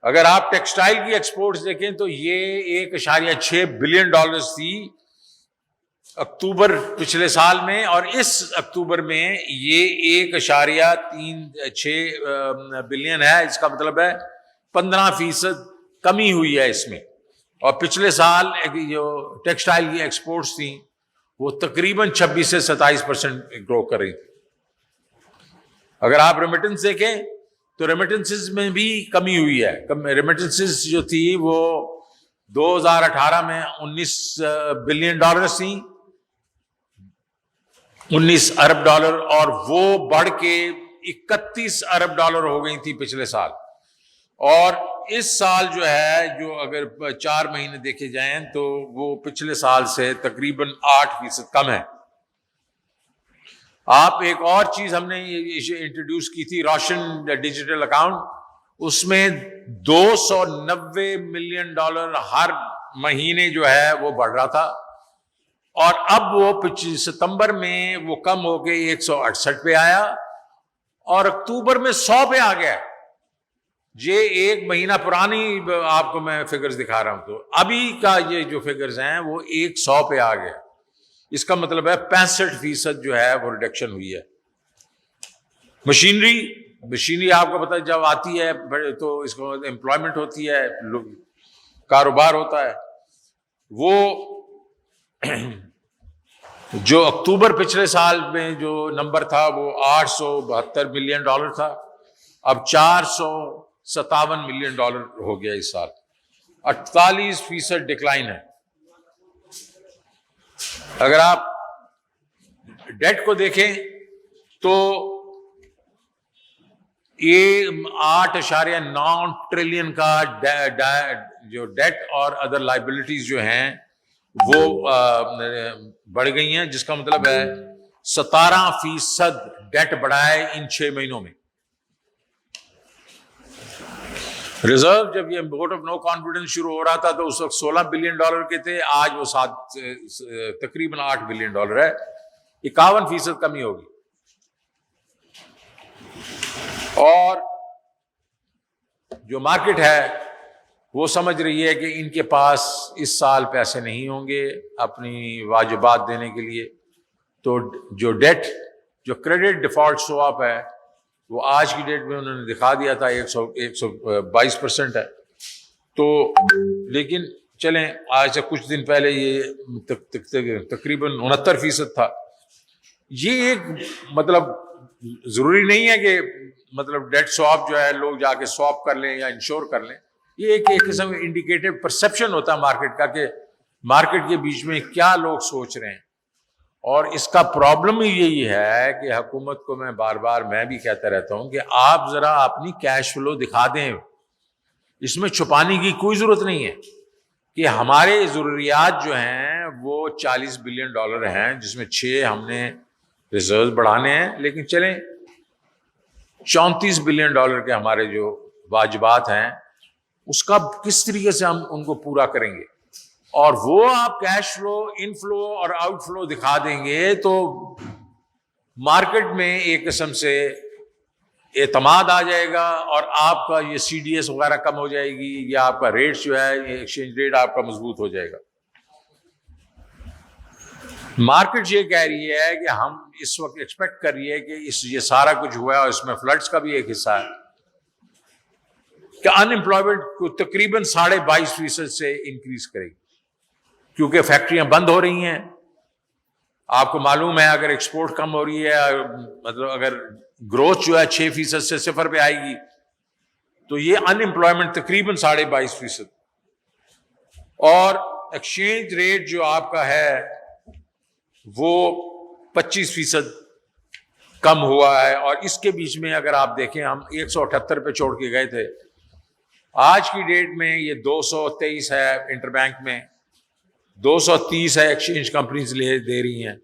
اگر آپ ٹیکسٹائل کی ایکسپورٹس دیکھیں تو یہ 1.6 بلین ڈالرز تھی اکتوبر پچھلے سال میں، اور اس اکتوبر میں یہ 1.36 بلین ہے. اس کا مطلب ہے 15% کمی ہوئی ہے اس میں. اور پچھلے سال جو ٹیکسٹائل کی ایکسپورٹس تھیں وہ تقریباً 26 سے 27% گرو کر رہی تھی. اگر آپ ریمیٹنس دیکھیں تو ریمیٹنسز میں بھی کمی ہوئی ہے. ریمیٹنسز جو تھی وہ 2018 میں 19 بلین ڈالرز تھیں، 19 ارب ڈالر، اور وہ بڑھ کے 31 ارب ڈالر ہو گئی تھی پچھلے سال. اور اس سال جو ہے، جو اگر 4 مہینے دیکھے جائیں تو وہ پچھلے سال سے تقریباً 8% کم ہے. آپ ایک اور چیز ہم نے انٹروڈیوس کی تھی، روشن ڈیجیٹل اکاؤنٹ. اس میں 290 ملین ڈالر ہر مہینے جو ہے وہ بڑھ رہا تھا، اور اب وہ ستمبر میں وہ کم ہو کے 168 پہ آیا، اور اکتوبر میں 100 پہ آ گیا. یہ 1 مہینہ پرانی آپ کو میں فگرز دکھا رہا ہوں. تو ابھی کا یہ جو فگرز ہیں وہ 100 پہ آ گیا. اس کا مطلب ہے 65% جو ہے وہ ریڈکشن ہوئی ہے. مشینری آپ کو پتہ ہے جب آتی ہے تو اس کو امپلائمنٹ ہوتی ہے، کاروبار ہوتا ہے. وہ جو اکتوبر پچھلے سال میں جو نمبر تھا وہ 872 ملین ڈالر تھا، اب 457 ملین ڈالر ہو گیا اس سال. 48% ڈکلائن ہے. اگر آپ ڈیٹ کو دیکھیں تو یہ 8.9 ٹریلین کا جو ڈیٹ اور ادر لائبلٹیز جو ہیں وہ بڑھ گئی ہیں، جس کا مطلب ہے 17% ڈیٹ بڑھا ہے ان 6 مہینوں میں. ریزرو جب یہ ووٹ آف نو کانفیڈنس شروع ہو رہا تھا تو اس وقت 16 بلین ڈالر کے تھے، آج وہ تقریباً 8 بلین ڈالر ہے. 51% کمی ہوگی. اور جو مارکیٹ ہے وہ سمجھ رہی ہے کہ ان کے پاس اس سال پیسے نہیں ہوں گے اپنی واجبات دینے کے لیے. تو جو ڈیٹ، جو کریڈٹ ڈیفالٹ سواپ ہے، وہ آج کی ڈیٹ میں انہوں نے دکھا دیا تھا 122% ہے. تو لیکن چلیں، آج سے کچھ دن پہلے یہ تقریباً 69% تھا. یہ ایک مطلب ضروری نہیں ہے کہ مطلب ڈیٹ سواپ جو ہے لوگ جا کے سواپ کر لیں یا انشور کر لیں. یہ ایک قسم انڈیکیٹو پرسپشن ہوتا ہے مارکیٹ کا کہ مارکیٹ کے بیچ میں کیا لوگ سوچ رہے ہیں. اور اس کا پرابلم ہی یہی ہے کہ حکومت کو میں بار بھی کہتا رہتا ہوں کہ آپ ذرا اپنی کیش فلو دکھا دیں. اس میں چھپانے کی کوئی ضرورت نہیں ہے کہ ہمارے ضروریات جو ہیں وہ 40 بلین ڈالر ہیں، جس میں 6 ہم نے ریزرو بڑھانے ہیں. لیکن چلیں 34 بلین ڈالر کے ہمارے جو واجبات ہیں اس کا کس طریقے سے ہم ان کو پورا کریں گے. اور وہ آپ کیش فلو، ان فلو اور آؤٹ فلو دکھا دیں گے تو مارکیٹ میں ایک قسم سے اعتماد آ جائے گا، اور آپ کا یہ سی ڈی ایس وغیرہ کم ہو جائے گی، یا آپ کا ریٹ جو ہے ایکسچینج ریٹ آپ کا مضبوط ہو جائے گا. مارکیٹ یہ کہہ رہی ہے کہ ہم اس وقت ایکسپیکٹ کر رہی ہے کہ یہ سارا کچھ ہوا ہے اور اس میں فلڈز کا بھی ایک حصہ ہے کہ ان امپلائمنٹ کو تقریباً 22.5% سے انکریز کرے گی، کیونکہ فیکٹریاں بند ہو رہی ہیں. آپ کو معلوم ہے اگر ایکسپورٹ کم ہو رہی ہے، مطلب اگر گروتھ جو ہے 6% سے 0 پہ آئے گی تو یہ ان امپلائمنٹ تقریباً 22.5%. اور ایکسچینج ریٹ جو آپ کا ہے وہ 25% کم ہوا ہے. اور اس کے بیچ میں اگر آپ دیکھیں ہم 178 پہ چھوڑ کے گئے تھے، آج کی ڈیٹ میں یہ 223 ہے انٹر بینک میں، 230 ہے ایکسچینج کمپنیز دے رہی ہیں،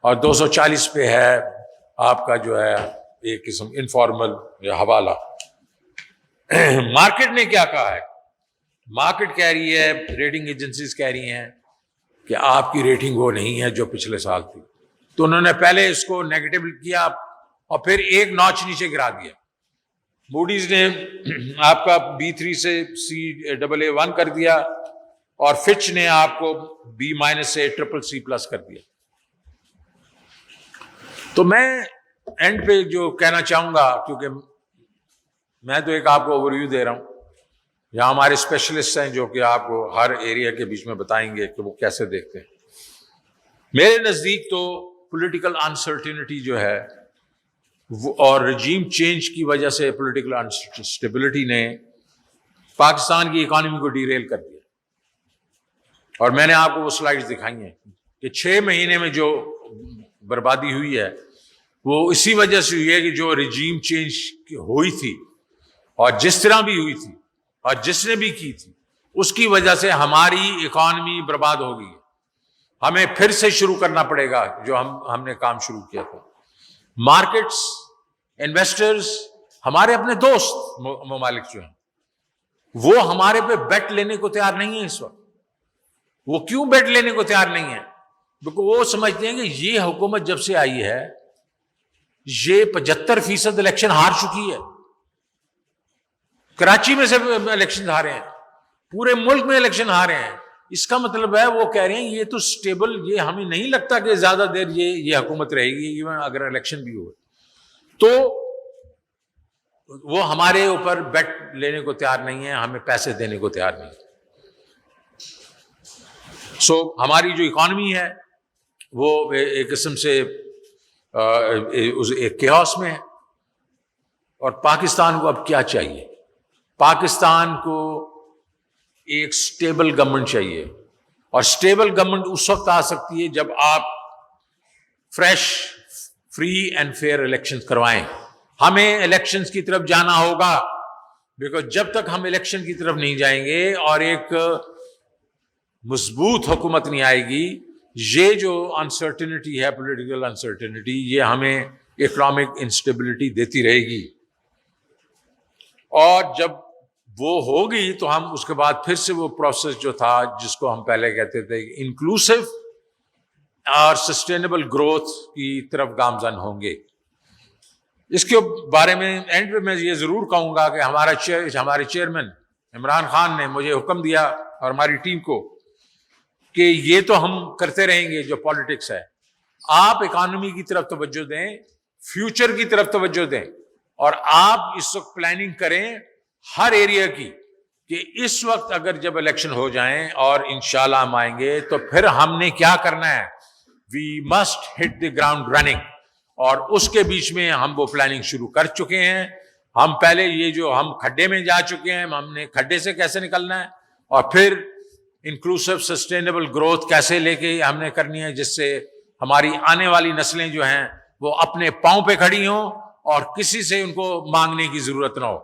اور 240 پہ ہے آپ کا جو ہے ایک قسم انفارمل یا حوالہ. مارکیٹ نے کیا کہا ہے؟ مارکیٹ کہہ رہی ہے، ریٹنگ ایجنسیز کہہ رہی ہیں کہ آپ کی ریٹنگ وہ نہیں ہے جو پچھلے سال تھی. تو انہوں نے پہلے اس کو نیگیٹو کیا اور پھر ایک نوچ نیچے گرا دیا. موڈیز نے آپ کا B3 سے CAA1 کر دیا اور فچ نے آپ کو B- سے CCC+ کر دیا. تو میں اینڈ پہ جو کہنا چاہوں گا، کیونکہ میں تو ایک آپ کو اوور ویو دے رہا ہوں، یہاں ہمارے اسپیشلسٹ ہیں جو کہ آپ کو ہر ایریا کے بیچ میں بتائیں گے کہ وہ کیسے دیکھتے ہیں. میرے نزدیک تو پولیٹیکل انسرٹینٹی جو ہے اور رجیم چینج کی وجہ سے پولیٹیکل انسٹیبلٹی نے پاکستان کی اکانومی کو ڈی ریل کر دیا. اور میں نے آپ کو وہ سلائیڈز دکھائی ہیں کہ 6 مہینے میں جو بربادی ہوئی ہے وہ اسی وجہ سے ہوئی ہے کہ جو رجیم چینج ہوئی تھی اور جس طرح بھی ہوئی تھی اور جس نے بھی کی تھی، اس کی وجہ سے ہماری اکانومی برباد ہو گئی ہے. ہمیں پھر سے شروع کرنا پڑے گا جو ہم نے کام شروع کیا تھا. مارکیٹس، انویسٹرز، ہمارے اپنے دوست ممالک جو ہیں وہ ہمارے پہ بیٹ لینے کو تیار نہیں ہیں اس وقت. وہ کیوں بیٹ لینے کو تیار نہیں ہیں؟ کیونکہ وہ سمجھتے ہیں کہ یہ حکومت جب سے آئی ہے یہ 75% الیکشن ہار چکی ہے. کراچی میں سے الیکشن ہارے ہیں، پورے ملک میں الیکشن ہارے ہیں. اس کا مطلب ہے وہ کہہ رہے ہیں یہ تو سٹیبل، یہ ہمیں نہیں لگتا کہ زیادہ دیر یہ حکومت رہے گی ایون اگر الیکشن بھی ہوئے. تو وہ ہمارے اوپر بیٹ لینے کو تیار نہیں ہے، ہمیں پیسے دینے کو تیار نہیں. سو ہماری جو اکانومی ہے وہ ایک قسم سے ایک کیوس میں ہے. اور پاکستان کو اب کیا چاہیے؟ پاکستان کو ایک سٹیبل گورنمنٹ چاہیے، اور سٹیبل گورنمنٹ اس وقت آ سکتی ہے جب آپ fresh, free and fair election کروائیں. ہمیں الیکشنز کی طرف جانا ہوگا، بیکاز جب تک ہم الیکشن کی طرف نہیں جائیں گے اور ایک مضبوط حکومت نہیں آئے گی، یہ جو انسرٹینٹی ہے، پولیٹیکل انسرٹینٹی، یہ ہمیں اکنامک انسٹیبلٹی دیتی رہے گی. اور جب وہ ہوگی تو ہم اس کے بعد پھر سے وہ پروسیس جو تھا جس کو ہم پہلے کہتے تھے انکلوسو اور سسٹینیبل گروتھ کی طرف گامزن ہوں گے. اس کے بارے میں اینڈ پہ میں یہ ضرور کہوں گا کہ ہمارے چیئرمین عمران خان نے مجھے حکم دیا اور ہماری ٹیم کو کہ یہ تو ہم کرتے رہیں گے جو پالیٹکس ہے، آپ اکانومی کی طرف توجہ دیں، فیوچر کی طرف توجہ دیں، اور آپ اس وقت پلاننگ کریں ہر ایریا کی کہ اس وقت اگر جب الیکشن ہو جائیں اور انشاءاللہ ہم آئیں گے تو پھر ہم نے کیا کرنا ہے. We must hit the ground running. اور اس کے بیچ میں ہم وہ پلاننگ شروع کر چکے ہیں. ہم پہلے یہ جو ہم کھڈے میں جا چکے ہیں، ہم نے کھڈے سے کیسے نکلنا ہے، اور پھر انکلوسو سسٹینیبل گروتھ کیسے لے کے ہم نے کرنی ہے جس سے ہماری آنے والی نسلیں جو ہیں وہ اپنے پاؤں پہ کھڑی ہوں اور کسی سے ان کو مانگنے کی ضرورت نہ ہو.